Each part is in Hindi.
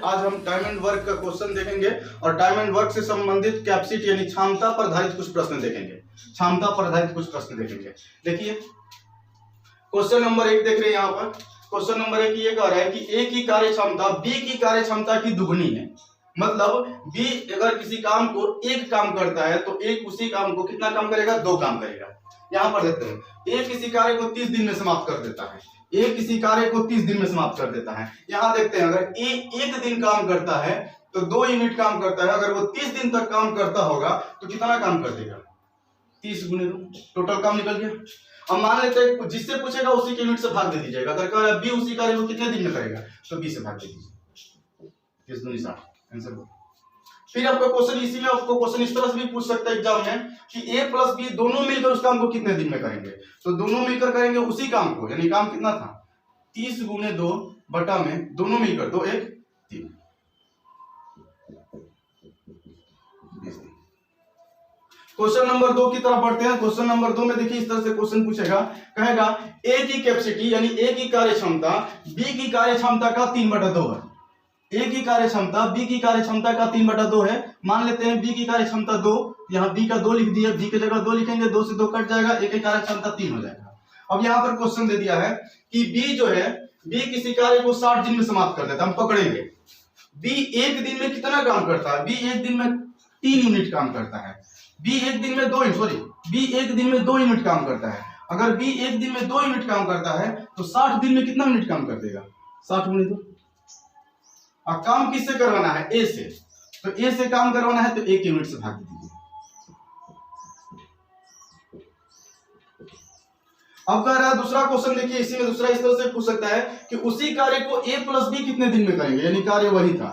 आज हम टाइम एंड वर्क का क्वेश्चन देखेंगे और टाइम एंड वर्क से संबंधित कैपेसिटी यानी क्षमता पर आधारित कुछ प्रश्न देखेंगे। क्षमता पर आधारित कुछ प्रश्न देखेंगे। देखिए क्वेश्चन नंबर 1 देख रहे हैं यहाँ पर। क्वेश्चन नंबर 1 ये कह रहा है कि ए की कार्य क्षमता बी की कार्य क्षमता की दुगुनी है। मतलब बी अगर किसी काम को एक काम करता है तो एक उसी काम को कितना काम करेगा, 2 काम करेगा। यहाँ पर देखते हैं ए किसी कार्य को 30 दिन में समाप्त कर देता है। ए किसी कार्य को 30 दिन में समाप्त कर देता है। यहाँ देखते हैं अगर ए 1 दिन काम करता है तो 2 यूनिट काम करता है। अगर वो 30 दिन तक काम करता होगा तो कितना काम कर देगा, 30 गुने 2, टोटल काम निकल गया। अब मान लेते हैं जिससे पूछेगा उसी के यूनिट से भाग दे दीजिएगा। अगर कह रहा है बी उसी कार्य को कितने दिन में करेगा तो बी से भाग दे दीजिए, 30 दूनी 60 आंसर हो। फिर आपका क्वेश्चन इसी में आपको क्वेश्चन इस तरह से भी पूछ सकता है एग्जाम में कि ए प्लस बी दोनों मिलकर उस काम को कितने दिन में करेंगे। तो दोनों मिलकर करेंगे उसी काम को, यानी काम कितना था 30 गुने 2 बटा में दोनों मिलकर 2 1 3। क्वेश्चन नंबर 2 की तरफ बढ़ते हैं। क्वेश्चन नंबर 2 में देखिए इस तरह से क्वेश्चन पूछेगा, कहेगा ए की कैपेसिटी यानी ए की कार्य क्षमता बी की कार्य क्षमता का 3/2 है। ए की कार्य क्षमता बी की कार्य क्षमता का 3/2 है। मान लेते हैं बी की कार्य क्षमता 2, यहाँ बी का 2 लिख दिया, बी की जगह 2 लिखेंगे, 2 से 2 कट जाएगा, ए की कार्य क्षमता 3 हो जाएगा। अब यहाँ पर क्वेश्चन दे दिया है कि बी जो है बी किसी कार्य को 60 दिन में समाप्त कर देता है। हम पकड़ेंगे बी एक दिन में कितना काम करता है, बी एक दिन में 3 यूनिट काम करता है। बी एक दिन में 2 यूनिट काम करता है। अगर बी एक दिन में 2 यूनिट काम करता है तो 60 दिन में कितना यूनिट काम कर देगा, 60 गुने 2। और काम किससे करवाना है, ए से। तो ए से काम करवाना है तो 1 यूनिट से भाग दीजिए। अब कह रहा है दूसरा क्वेश्चन देखिए, इसी में दूसरा इस तरह से पूछ सकता है कि उसी कार्य को ए प्लस बी कितने दिन में करेंगे, यानी कार्य वही था,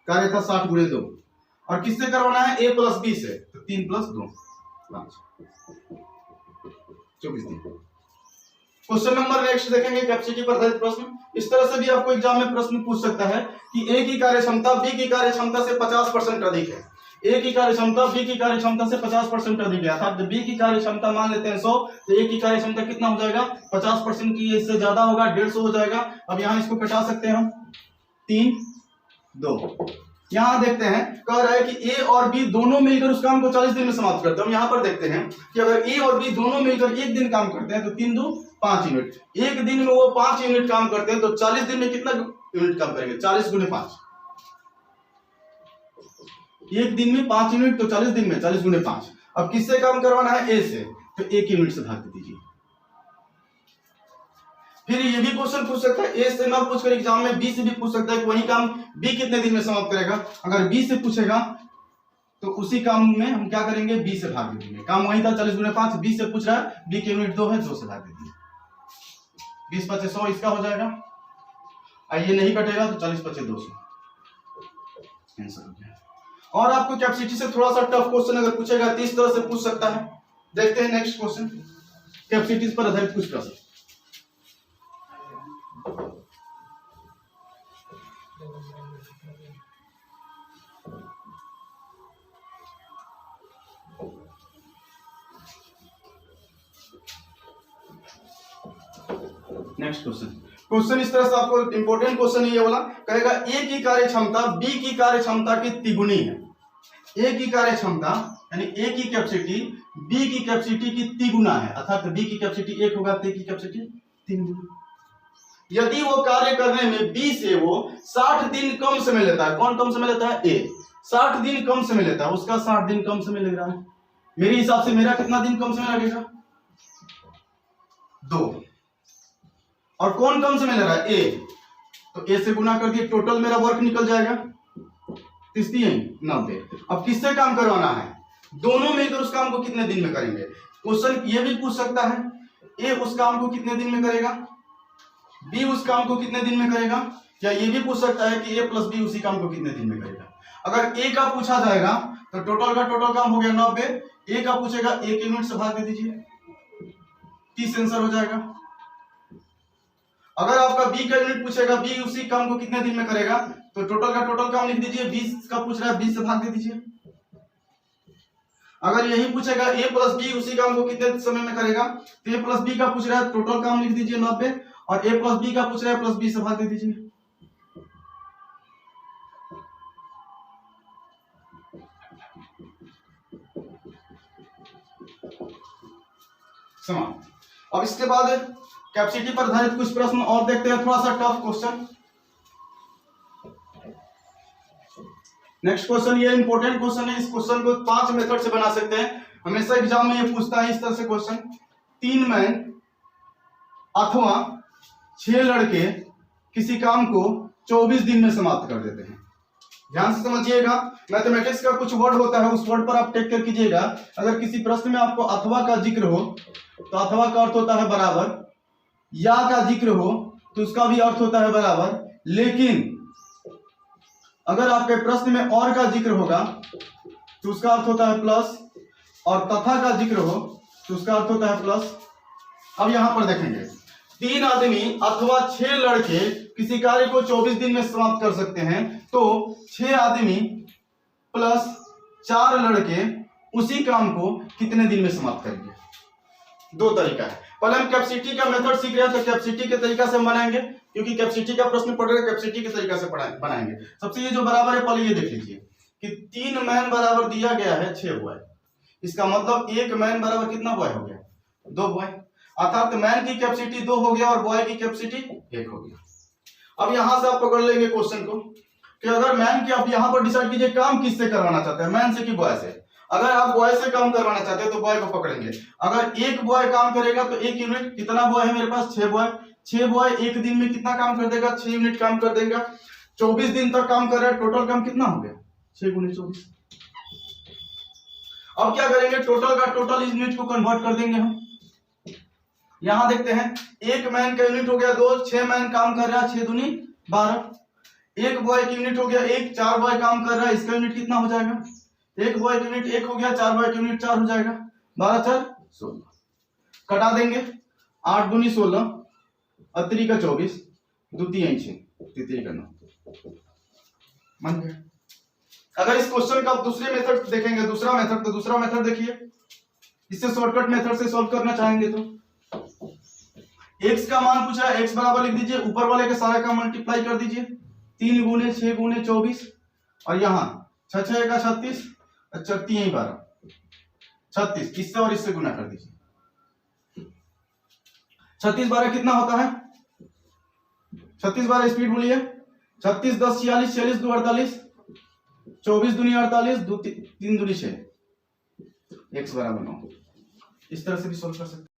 कार्य था 60 गुने 2 और किससे करवाना है, ए प्लस बी से। तो 3 + 2 5 24 दिन। क्वेश्चन नंबर नेक्स्ट देखेंगे कैपेसिटी पर आधारित प्रश्न। इस तरह से भी आपको एग्जाम में प्रश्न पूछ सकता है कि ए की कार्य क्षमता बी की कार्य क्षमता से 50% अधिक है। ए की कार्य क्षमता बी की कार्य क्षमता से 50% अधिक है। अर्थात बी की कार्य क्षमता मान लेते हैं 100 तो ए की कार्य क्षमता कितना हो जाएगा, 50% की इससे ज्यादा होगा, 150 हो जाएगा। अब यहाँ इसको घटा सकते हैं हम, 3 2। यहाँ देखते हैं कह रहा है कि ए और बी दोनों मिलकर उस काम को 40 दिन में समाप्त करते हैं। हम यहाँ पर देखते हैं कि अगर ए और बी दोनों मिलकर 1 दिन काम करते हैं तो 3 2 5 यूनिट। एक दिन में वो 5 यूनिट काम करते हैं तो 40 दिन में कितना यूनिट काम करेंगे, 40 गुने 5। एक दिन में 5 यूनिट तो 40 दिन में 40 गुने 5। अब किससे काम करवाना है, ए से, तो 1 यूनिट से भाग दे दीजिए। फिर ये भी क्वेश्चन पूछ सकता है, ए से ना पूछकर एग्जाम में बी से भी पूछ सकता है कि वही काम बी कितने दिन में समाप्त करेगा। अगर बी से पूछेगा तो उसी काम में हम क्या करेंगे, बी से भाग दे देंगे। काम वही था 40 गुने 5, बी से पूछ रहा है, बी के यूनिट 2 है, 2 से भाग दे दीजिए। 20 × 5 100 इसका हो जाएगा। ये नहीं कटेगा तो 40 × 5 200 आंसर हो गया। और आपको कैपेसिटी से थोड़ा सा टफ क्वेश्चन अगर पूछेगा तो इस तरह से पूछ सकता है। देखते हैं नेक्स्ट क्वेश्चन, कैपेसिटी पर आधारित कुछ प्रश्न। नेक्स्ट क्वेश्चन इस तरह से आपको इंपॉर्टेंट क्वेश्चन ये वाला, कहेगा ए की कार्य क्षमता बी की कार्य क्षमता की तिगुनी है। ए की कार्य क्षमता यानी ए की कैपेसिटी बी की कैपेसिटी की तिगुना है। अर्थात बी की कैपेसिटी 1 होगा तो ए की कैपेसिटी 3 गुना। यदि वो कार्य करने में बी से वो 60 दिन कम समय लेता है, कौन कम समय लेता है, ए 60 दिन कम समय लेता है, उसका 60 दिन कम समय लग रहा है। मेरे हिसाब से मेरा कितना दिन कम समय लगेगा, 2। और कौन कम समय ले रहा है, ए, तो ए से गुना कर दिए, टोटल मेरा वर्क निकल जाएगा 90। अब किससे काम करवाना है, दोनों मिलकर उस काम को कितने दिन में करेंगे। क्वेश्चन ये भी पूछ सकता है ए उस काम को कितने दिन में करेगा, बी उस काम को कितने दिन में करेगा, या ये भी पूछ सकता है कि ए प्लस बी उसी काम को कितने दिन में करेगा। अगर ए का पूछा जाएगा तो टोटल का टोटल काम हो गया 90। ए का पूछेगा 1 यूनिट से भाग दे दीजिए, 30 आंसर हो जाएगा। अगर आपका बी का यूनिट पूछेगा बी उसी काम को कितने दिन में करेगा तो टोटल का टोटल काम लिख दीजिए, 20 का पूछ रहा है 20 से भाग दे दीजिए। अगर यही पूछेगा ए प्लस बी उसी काम को कितने समय में करेगा तो ए प्लस बी का पूछ रहा है, टोटल काम लिख दीजिए 90 और ए प्लस बी का पूछ रहा है प्लस बी से भाग दे दीजिए। समाप्त। अब इसके बाद कैपेसिटी पर आधारित कुछ प्रश्न और देखते हैं, थोड़ा सा टफ क्वेश्चन। नेक्स्ट क्वेश्चन, ये इंपॉर्टेंट क्वेश्चन है। इस क्वेश्चन को 5 मेथड से बना सकते हैं। हमेशा एग्जाम में ये पूछता है इस तरह से क्वेश्चन, 3 मैन अथवा 6 लड़के किसी काम को 24 दिन में समाप्त कर देते हैं। ध्यान से समझिएगा, मैथमेटिक्स का कुछ वर्ड होता है, उस वर्ड पर आप टेक कर कीजिएगा। अगर किसी प्रश्न में आपको अथवा का जिक्र हो तो अथवा का अर्थ होता है बराबर, या का जिक्र हो तो उसका भी अर्थ होता है बराबर, लेकिन अगर आपके प्रश्न में और का जिक्र होगा तो उसका अर्थ होता है प्लस, और तथा का जिक्र हो तो उसका अर्थ होता है प्लस। अब यहां पर देखेंगे, 3 आदमी अथवा 6 लड़के किसी कार्य को 24 दिन में समाप्त कर सकते हैं, तो 6 आदमी प्लस 4 लड़के उसी काम को कितने दिन में समाप्त करेंगे? 2 तरीका है। पहले हम कैपेसिटी का मेथड सीख रहे हैं, तो कैपेसिटी के तरीका से हम बनाएंगे, क्योंकि कैपेसिटी का प्रश्न पढ़ रहे हैं, कैपेसिटी के तरीका से बनाएंगे। सबसे ये जो बराबर है, पहले ये देख लीजिए कि 3 मैन बराबर दिया गया है 6 बॉय। इसका मतलब 1 मैन बराबर कितना बॉय हो गया? 2 बॉय। अर्थात मैन की कैपेसिटी 2 हो गया और बॉय की कैपेसिटी 1 हो गया। अब यहां से आप पकड़ लेंगे क्वेश्चन को कि अगर मैन की, आप यहां पर डिसाइड कीजिए काम किससे करवाना चाहते हैं, मैन से कि बॉय से। अगर आप बॉय से काम करवाना चाहते हैं तो बॉय को पकड़ेंगे। अगर 1 बॉय काम करेगा तो 1 यूनिट, कितना बॉय है मेरे पास? 6 बॉय। 6 बॉय 1 दिन में कितना काम कर देगा? 6 यूनिट काम कर देगा। 24 दिन तक काम कर रहा है, टोटल काम कितना हो गया? 6 गुने 24। अब क्या करेंगे, टोटल का टोटल यूनिट को कन्वर्ट कर देंगे हम। यहां देखते हैं, 1 मैन का यूनिट हो गया 2, 6 मैन काम कर रहा है, 6 दूनी 12। 1 बॉय की यूनिट हो गया 1, 4 बॉय काम कर रहा है, इसका यूनिट कितना हो जाएगा? 1 बॉय की यूनिट 1 हो गया, 4 बॉय की यूनिट 4 हो जाएगा। 12 4 16 कटा देंगे, 8 दूनी 16 और 3 का 24, 2 3 6, 3 का 9, बन गया। अगर इस क्वेश्चन का दूसरे मेथड देखेंगे, दूसरा मेथड, तो दूसरा मेथड देखिए, इससे शॉर्टकट मेथड से सॉल्व करना चाहेंगे तो x का मान पूछा है, x बराबर लिख दीजिए, ऊपर वाले के सारे का मल्टीप्लाई कर दीजिए, 3 गुने 6 गुने 24, और यहाँ 6 6 का 36, अच्छा 3 12 36, इससे और इससे गुना कर दीजिए। 36 12 कितना होता है? 36 12 स्पीड बोलिए। 36 10 46, 46 2 48, 24 दूनी 48, 3 दूनी 6, x बराबर 9। इस तरह से भी सोल्व कर सकते हैं।